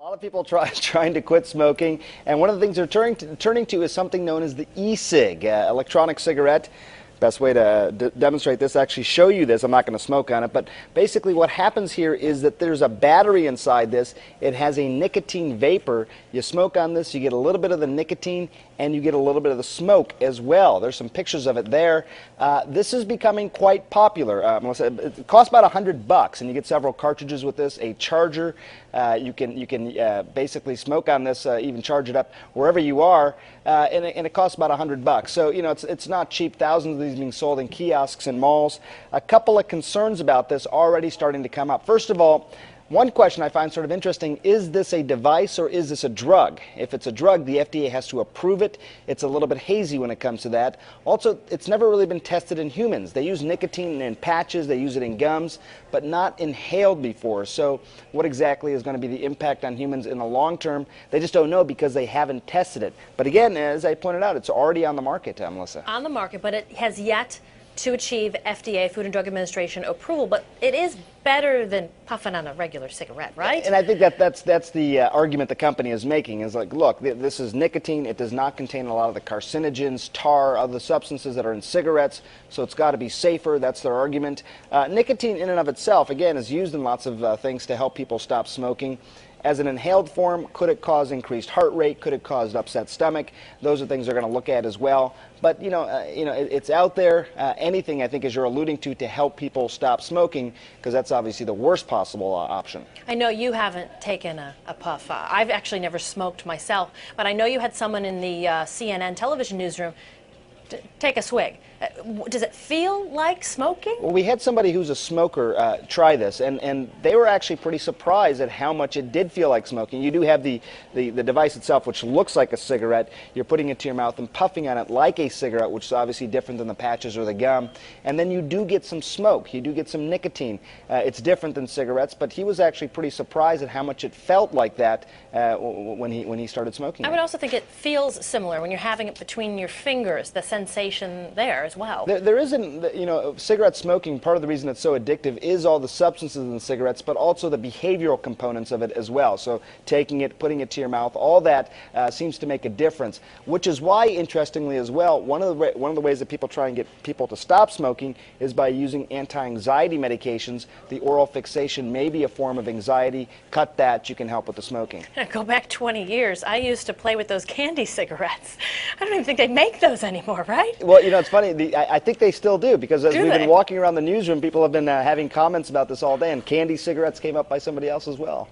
A lot of people trying to quit smoking, and one of the things they're turning to is something known as the e-cig, electronic cigarette. Best way to demonstrate this, actually show you this. I'm not going to smoke on it, but basically what happens here is that there's a battery inside this. It has a nicotine vapor. You smoke on this, you get a little bit of the nicotine, and you get a little bit of the smoke as well. There's some pictures of it there. This is becoming quite popular. It costs about $100, and you get several cartridges with this, a charger. You can basically smoke on this, even charge it up wherever you are, and it costs about $100. So it's not cheap. Thousands of these being sold in kiosks and malls. A couple of concerns about this already starting to come up. First of all, one question I find sort of interesting, is this a device or is this a drug? If it's a drug, the FDA has to approve it. It's a little bit hazy when it comes to that. Also, it's never really been tested in humans. They use nicotine in patches, they use it in gums, but not inhaled before. So what exactly is going to be the impact on humans in the long term? They just don't know because they haven't tested it. But again, as I pointed out, it's already on the market, Melissa. On the market, but it has yet to achieve FDA, Food and Drug Administration approval, but it is better than puffing on a regular cigarette, right? And I think that's the argument the company is making, is like, look, this is nicotine. It does not contain a lot of the carcinogens, tar, other substances that are in cigarettes, so it's got to be safer. That's their argument. Nicotine in and of itself, again, is used in lots of things to help people stop smoking. As an inhaled form, could it cause increased heart rate? Could it cause upset stomach? Those are things they're going to look at as well. But it's out there. Anything, I think, as you're alluding to help people stop smoking, because that's obviously the worst possible option. I know you haven't taken a puff. I've actually never smoked myself, but I know you had someone in the CNN television newsroom take a swig. Does it feel like smoking? Well, we had somebody who's a smoker try this, and they were actually pretty surprised at how much it did feel like smoking. You do have the device itself, which looks like a cigarette. You're putting it to your mouth and puffing on it like a cigarette, which is obviously different than the patches or the gum. And then you do get some smoke. You do get some nicotine. It's different than cigarettes, but he was actually pretty surprised at how much it felt like that when he started smoking. I would also think it feels similar when you're having it between your fingers, the sensation there as well. There isn't, cigarette smoking, part of the reason it's so addictive is all the substances in cigarettes, but also the behavioral components of it as well. So taking it, putting it to your mouth, all that seems to make a difference, which is why, interestingly as well, one of the ways that people try and get people to stop smoking is by using anti-anxiety medications. The oral fixation may be a form of anxiety. Cut that, you can help with the smoking. Go back 20 years. I used to play with those candy cigarettes. I don't even think they make those anymore, right? Well, it's funny. I think they still do, because as we've been walking around the newsroom, people have been having comments about this all day, and candy cigarettes came up by somebody else as well.